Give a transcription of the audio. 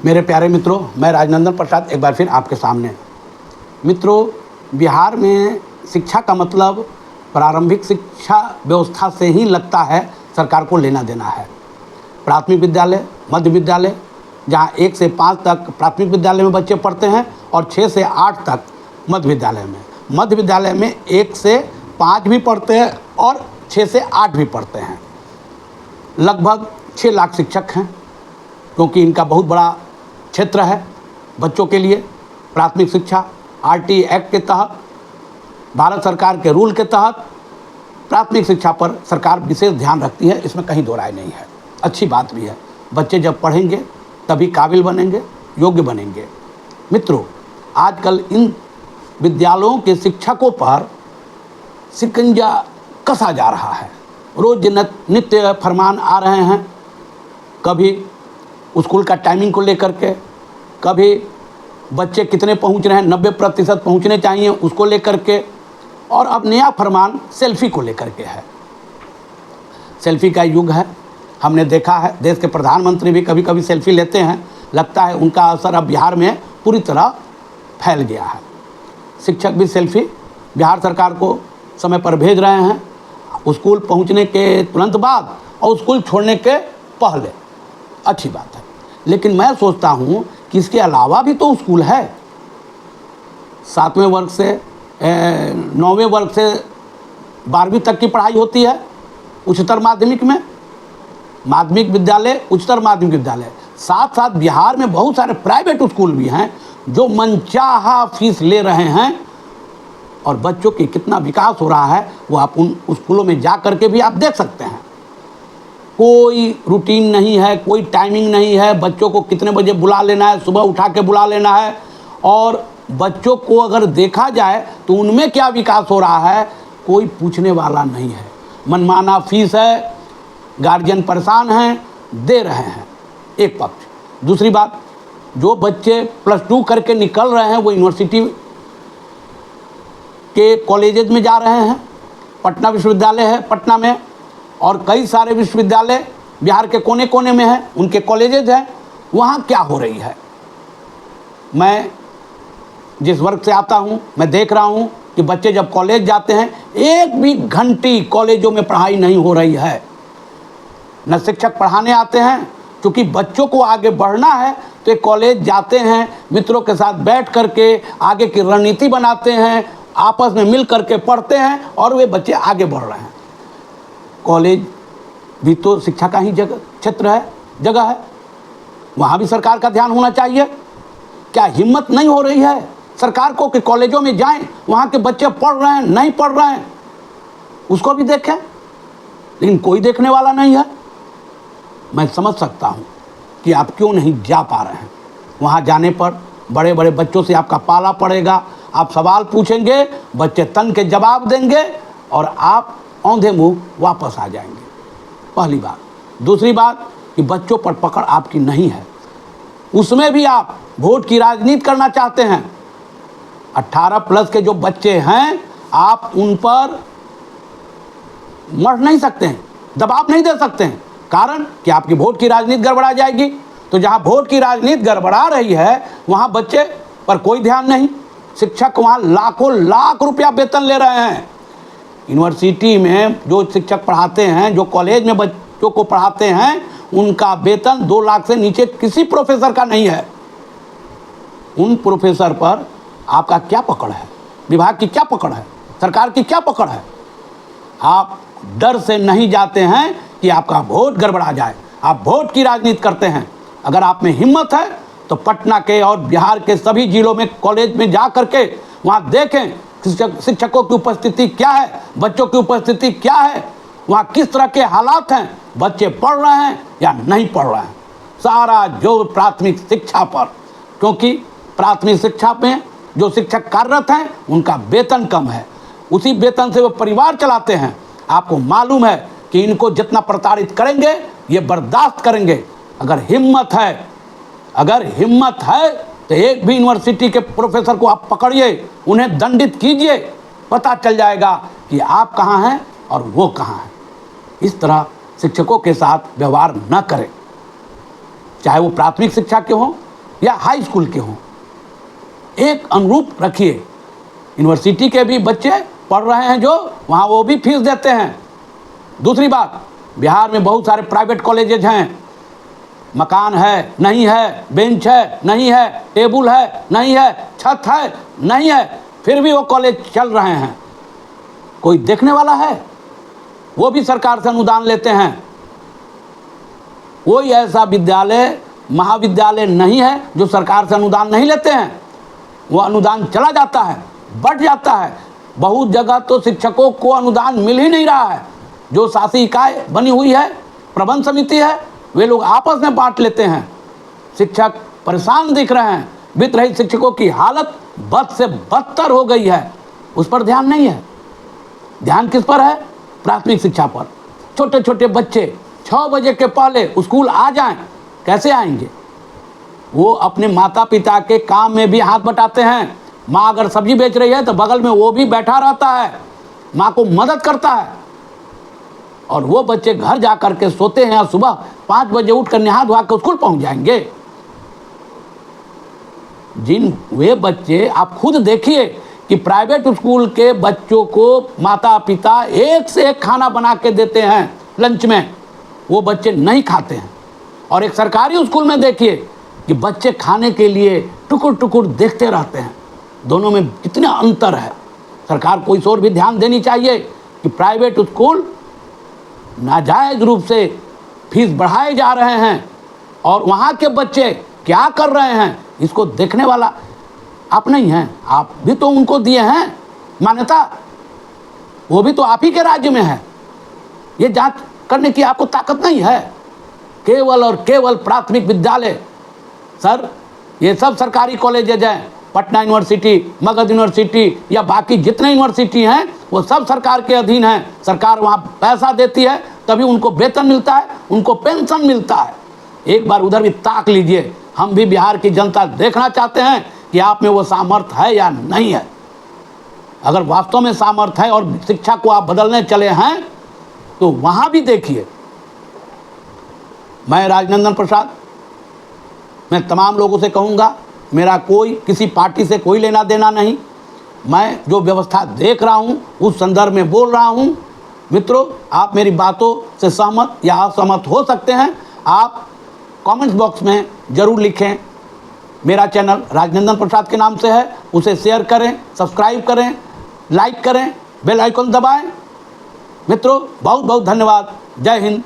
मेरे प्यारे मित्रों, मैं राजनंदन प्रसाद एक बार फिर आपके सामने। मित्रों, बिहार में शिक्षा का मतलब प्रारंभिक शिक्षा व्यवस्था से ही लगता है सरकार को लेना देना है। प्राथमिक विद्यालय, मध्य विद्यालय, जहाँ 1 से 5 तक प्राथमिक विद्यालय में बच्चे पढ़ते हैं और 6 से 8 तक मध्य विद्यालय में। मध्य विद्यालय में 1 से 5 भी पढ़ते हैं और 6 से 8 भी पढ़ते हैं। लगभग 6 लाख शिक्षक हैं, क्योंकि इनका बहुत बड़ा क्षेत्र है बच्चों के लिए। प्राथमिक शिक्षा आरटी एक्ट के तहत, भारत सरकार के रूल के तहत प्राथमिक शिक्षा पर सरकार विशेष ध्यान रखती है, इसमें कहीं दो राय नहीं है। अच्छी बात भी है, बच्चे जब पढ़ेंगे तभी काबिल बनेंगे, योग्य बनेंगे। मित्रों, आजकल इन विद्यालयों के शिक्षकों पर शिकंजा कसा जा रहा है। रोज नित्य फरमान आ रहे हैं, कभी स्कूल का टाइमिंग को लेकर के, कभी बच्चे कितने पहुंच रहे हैं, 90% पहुंचने चाहिए उसको लेकर के, और अब नया फरमान सेल्फी को लेकर के है। सेल्फी का युग है, हमने देखा है देश के प्रधानमंत्री भी कभी कभी सेल्फी लेते हैं। लगता है उनका असर अब बिहार में पूरी तरह फैल गया है। शिक्षक भी सेल्फी बिहार सरकार को समय पर भेज रहे हैं, स्कूल पहुंचने के तुरंत बाद और स्कूल छोड़ने के पहले। अच्छी बात है, लेकिन मैं सोचता हूं कि इसके अलावा भी तो स्कूल है। 7वें वर्ग से 9वें वर्ग से 12वीं तक की पढ़ाई होती है उच्चतर माध्यमिक में, माध्यमिक विद्यालय, उच्चतर माध्यमिक विद्यालय। साथ साथ बिहार में बहुत सारे प्राइवेट स्कूल भी हैं जो मनचाहा फीस ले रहे हैं, और बच्चों की कितना विकास हो रहा है वो आप उन स्कूलों में जा कर के भी आप देख सकते हैं। कोई रूटीन नहीं है, कोई टाइमिंग नहीं है, बच्चों को कितने बजे बुला लेना है, सुबह उठा के बुला लेना है। और बच्चों को अगर देखा जाए तो उनमें क्या विकास हो रहा है कोई पूछने वाला नहीं है। मनमाना फीस है, गार्जियन परेशान हैं, दे रहे हैं, एक पक्ष। दूसरी बात, जो बच्चे +2 करके निकल रहे हैं वो यूनिवर्सिटी के कॉलेजेस में जा रहे हैं। पटना विश्वविद्यालय है पटना में, और कई सारे विश्वविद्यालय बिहार के कोने कोने में हैं, उनके कॉलेजेस हैं। वहाँ क्या हो रही है? मैं जिस वर्ग से आता हूँ मैं देख रहा हूँ कि बच्चे जब कॉलेज जाते हैं 1 भी घंटी कॉलेजों में पढ़ाई नहीं हो रही है। न शिक्षक पढ़ाने आते हैं, क्योंकि बच्चों को आगे बढ़ना है तो ये कॉलेज जाते हैं, मित्रों के साथ बैठ करके आगे की रणनीति बनाते हैं, आपस में मिल करके पढ़ते हैं और वे बच्चे आगे बढ़ रहे हैं। कॉलेज भी तो शिक्षा का ही क्षेत्र है, जगह है, वहाँ भी सरकार का ध्यान होना चाहिए। क्या हिम्मत नहीं हो रही है सरकार को कि कॉलेजों में जाएं, वहाँ के बच्चे पढ़ रहे हैं नहीं पढ़ रहे हैं उसको भी देखें? लेकिन कोई देखने वाला नहीं है। मैं समझ सकता हूँ कि आप क्यों नहीं जा पा रहे हैं। वहाँ जाने पर बड़े बड़े बच्चों से आपका पाला पड़ेगा, आप सवाल पूछेंगे, बच्चे तन के जवाब देंगे और आप औंधे मुंह वापस आ जाएंगे। पहली बात। दूसरी बात कि बच्चों पर पकड़ आपकी नहीं है, उसमें भी आप वोट की राजनीति करना चाहते हैं। 18+ के जो बच्चे हैं आप उन पर मर नहीं सकते हैं, दबाव नहीं दे सकते हैं, कारण कि आपकी वोट की राजनीति गड़बड़ा जाएगी। तो जहां वोट की राजनीति गड़बड़ा रही है वहां बच्चे पर कोई ध्यान नहीं। शिक्षक वहां लाखों लाख रुपया वेतन ले रहे हैं। यूनिवर्सिटी में जो शिक्षक पढ़ाते हैं, जो कॉलेज में बच्चों को पढ़ाते हैं, उनका वेतन 2 लाख से नीचे किसी प्रोफेसर का नहीं है। उन प्रोफेसर पर आपका क्या पकड़ है? विभाग की क्या पकड़ है? सरकार की क्या पकड़ है? आप डर से नहीं जाते हैं कि आपका वोट गड़बड़ा जाए, आप वोट की राजनीति करते हैं। अगर आप में हिम्मत है तो पटना के और बिहार के सभी जिलों में कॉलेज में जा करके वहाँ देखें शिक्षकों की उपस्थिति क्या है, बच्चों की उपस्थिति क्या है, वहाँ किस तरह के हालात हैं, बच्चे पढ़ रहे हैं या नहीं पढ़ रहे हैं। सारा जोर प्राथमिक शिक्षा पर, क्योंकि प्राथमिक शिक्षा में जो शिक्षक कार्यरत हैं उनका वेतन कम है, उसी वेतन से वो परिवार चलाते हैं। आपको मालूम है कि इनको जितना प्रताड़ित करेंगे ये बर्दाश्त करेंगे। अगर हिम्मत है तो एक भी यूनिवर्सिटी के प्रोफेसर को आप पकड़िए, उन्हें दंडित कीजिए, पता चल जाएगा कि आप कहाँ हैं और वो कहाँ हैं। इस तरह शिक्षकों के साथ व्यवहार न करें, चाहे वो प्राथमिक शिक्षा के हों या हाई स्कूल के हों, एक अनुरूप रखिए। यूनिवर्सिटी के भी बच्चे पढ़ रहे हैं जो, वहाँ वो भी फीस देते हैं। दूसरी बात, बिहार में बहुत सारे प्राइवेट कॉलेजेज हैं, मकान है नहीं है, बेंच है नहीं है, टेबल है नहीं है, छत है नहीं है, फिर भी वो कॉलेज चल रहे हैं। कोई देखने वाला है? वो भी सरकार से अनुदान लेते हैं। कोई ऐसा विद्यालय महाविद्यालय नहीं है जो सरकार से अनुदान नहीं लेते हैं। वो अनुदान चला जाता है, बढ़ जाता है। बहुत जगह तो शिक्षकों को अनुदान मिल ही नहीं रहा है। जो शासी इकाई बनी हुई है, प्रबंध समिति है, वे लोग आपस में बांट लेते हैं। शिक्षक परेशान दिख रहे हैं। वित्त रहित शिक्षकों की हालत बद से बदतर हो गई है। उस पर ध्यान नहीं है। ध्यान किस पर है? प्राथमिक शिक्षा पर। छोटे छोटे बच्चे 6 बजे के पहले स्कूल आ जाएं, कैसे आएंगे? वो अपने माता पिता के काम में भी हाथ बटाते हैं। माँ अगर सब्जी बेच रही है तो बगल में वो भी बैठा रहता है, माँ को मदद करता है। और वो बच्चे घर जा कर के सोते हैं और सुबह 5 बजे उठ कर नहा धोआ के स्कूल पहुंच जाएंगे। जिन वे बच्चे, आप खुद देखिए कि प्राइवेट स्कूल के बच्चों को माता पिता एक से एक खाना बना के देते हैं लंच में, वो बच्चे नहीं खाते हैं। और एक सरकारी स्कूल में देखिए कि बच्चे खाने के लिए टुकुर टुकुर देखते रहते हैं। दोनों में कितना अंतर है। सरकार को इस ओर भी ध्यान देनी चाहिए कि प्राइवेट स्कूल नाजायज़ रूप से फीस बढ़ाए जा रहे हैं और वहाँ के बच्चे क्या कर रहे हैं, इसको देखने वाला आप नहीं हैं। आप भी तो उनको दिए हैं मान्यता, वो भी तो आप ही के राज्य में है। ये जांच करने की आपको ताकत नहीं है। केवल और केवल प्राथमिक विद्यालय, सर ये सब सरकारी कॉलेजेज हैं, पटना यूनिवर्सिटी, मगध यूनिवर्सिटी या बाकी जितने यूनिवर्सिटी हैं वो सब सरकार के अधीन हैं। सरकार वहाँ पैसा देती है, तभी उनको वेतन मिलता है, उनको पेंशन मिलता है। एक बार उधर भी ताक लीजिए। हम भी बिहार की जनता देखना चाहते हैं कि आप में वो सामर्थ्य है या नहीं है। अगर वास्तव में सामर्थ्य है और शिक्षा को आप बदलने चले हैं तो वहाँ भी देखिए। मैं राजनंदन प्रसाद, मैं तमाम लोगों से कहूँगा, मेरा कोई किसी पार्टी से कोई लेना देना नहीं। मैं जो व्यवस्था देख रहा हूँ उस संदर्भ में बोल रहा हूँ। मित्रों, आप मेरी बातों से सहमत या असहमत हो सकते हैं। आप कमेंट्स बॉक्स में ज़रूर लिखें। मेरा चैनल राजनंदन प्रसाद के नाम से है, उसे शेयर करें, सब्सक्राइब करें, लाइक करें, बेल आइकन दबाएं। मित्रों, बहुत बहुत धन्यवाद। जय हिंद,